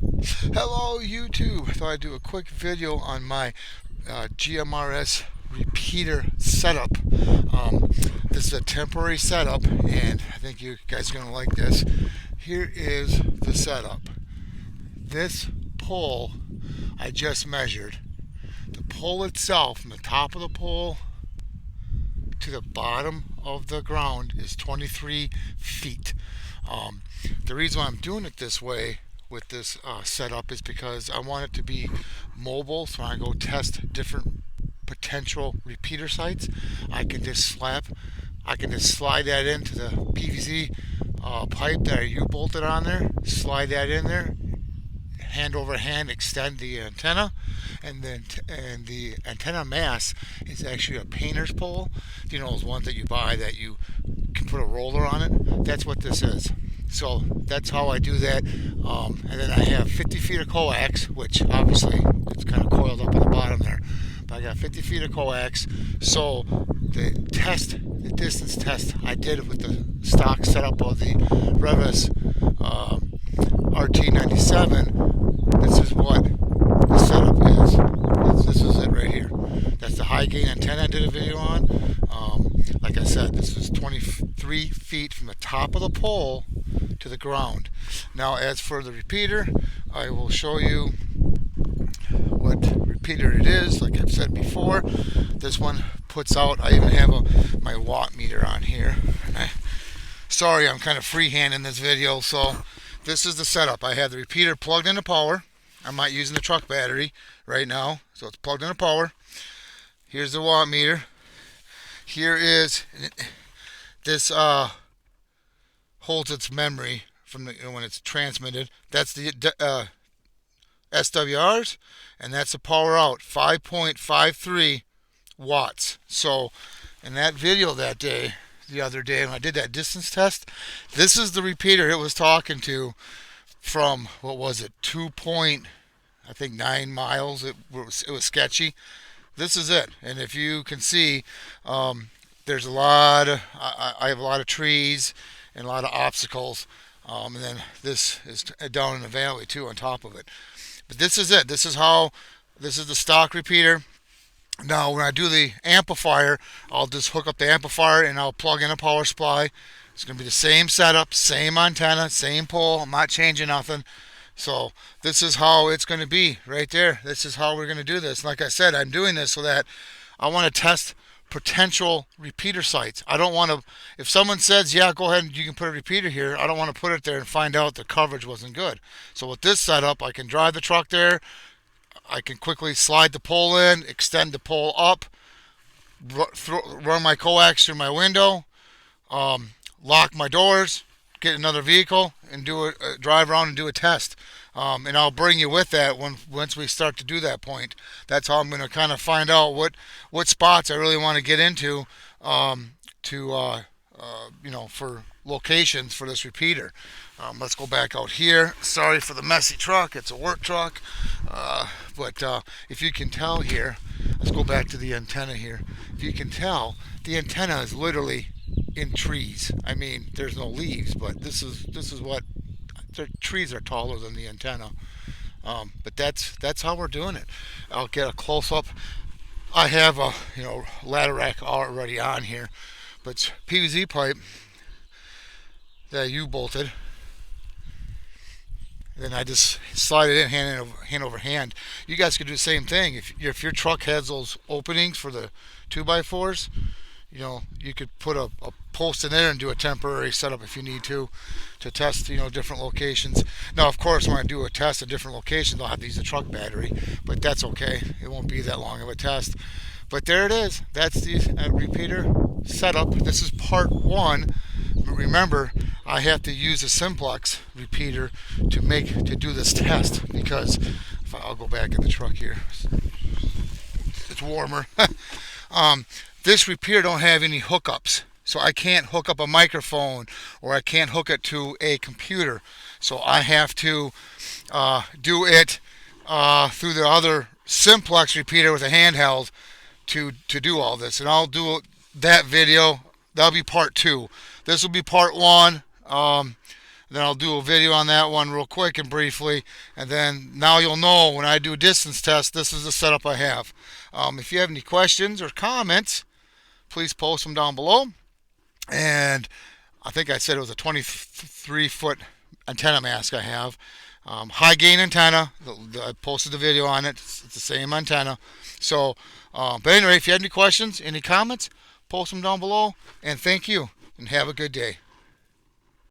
Hello YouTube. I thought I'd do a quick video on my GMRS repeater setup. This is a temporary setup and I think you guys are going to like this. Here is the setup. This pole I just measured. The pole itself, from the top of the pole to the bottom of the ground, is 23 feet. The reason why I'm doing it this way with this setup is because I want it to be mobile, so when I go test different potential repeater sites, I can just slide that into the PVC pipe that I U-bolted on there, slide that in there, hand over hand extend the antenna, and the antenna mass is actually a painter's pole. You know, those ones that you buy that you can put a roller on it. That's what this is. So that's how I do that. And then I have 50 feet of coax, which obviously it's kind of coiled up at the bottom there. But I got 50 feet of coax. So the distance test I did with the stock setup of the Retevis RT97, this is what the setup is. This is it right here. That's the high gain antenna I did a video on. Like I said, this is 23 feet from the top of the pole to the ground. Now, as for the repeater, I will show you what repeater it is. Like I've said before, this one puts out, I even have my watt meter on here. Sorry, I'm kind of freehanding this video. So this is the setup. I have the repeater plugged into power. I'm not using the truck battery right now, so it's plugged into power. Here's the watt meter. Here is this holds its memory from when it's transmitted. That's the SWRs, and that's the power out, 5.53 watts. So in that video the other day when I did that distance test, this is the repeater it was talking to from, what was it, 2.9 miles. It was sketchy. This is it. And if you can see, there's a lot of, I have a lot of trees and a lot of obstacles, and then this is down in the valley too on top of it. But this is it. This is the stock repeater. Now when I do the amplifier, I'll just hook up the amplifier and I'll plug in a power supply. It's going to be the same setup, same antenna, same pole. I'm not changing nothing. So this is how it's going to be right there. This is how we're going to do this. Like I said, I'm doing this so that I want to test potential repeater sites. I don't want to, if someone says, yeah, go ahead and you can put a repeater here, I don't want to put it there and find out the coverage wasn't good. So with this setup, I can drive the truck there. I can quickly slide the pole in, extend the pole up, run my coax through my window, lock my doors, get another vehicle, and drive around and do a test. And I'll bring you with that once we start to do that point. That's how I'm going to kind of find out what spots I really want to get into for locations for this repeater. Let's go back out here. Sorry for the messy truck. It's a work truck. But if you can tell here, let's go back to the antenna here. If you can tell, the antenna is literally in trees. I mean, there's no leaves, but this is what the trees are taller than the antenna. But that's how we're doing it. I'll get a close up. I have a ladder rack already on here, but it's PVC pipe that you bolted. Then I just slide it in hand over hand. You guys could do the same thing. If your truck has those openings for the 2x4s, you could put a post in there and do a temporary setup if you need to test, different locations. Now, of course, when I do a test at different locations, I'll have to use a truck battery, but that's okay. It won't be that long of a test. But there it is. That's the repeater setup. This is part one. Remember, I have to use a simplex repeater to do this test, because I'll go back in the truck here. It's warmer. This repeater don't have any hookups, so I can't hook up a microphone or I can't hook it to a computer. So I have to do it through the other simplex repeater with a handheld to do all this. And I'll do that video. That'll be part two. This will be part one. Then I'll do a video on that one real quick and briefly, and then now you'll know when I do a distance test, this is the setup I have. If you have any questions or comments, please post them down below. And I think I said it was a 23-foot antenna mask I have. High gain antenna. I posted the video on it. It's the same antenna. So, but anyway, if you have any questions, any comments, post them down below. And thank you, and have a good day.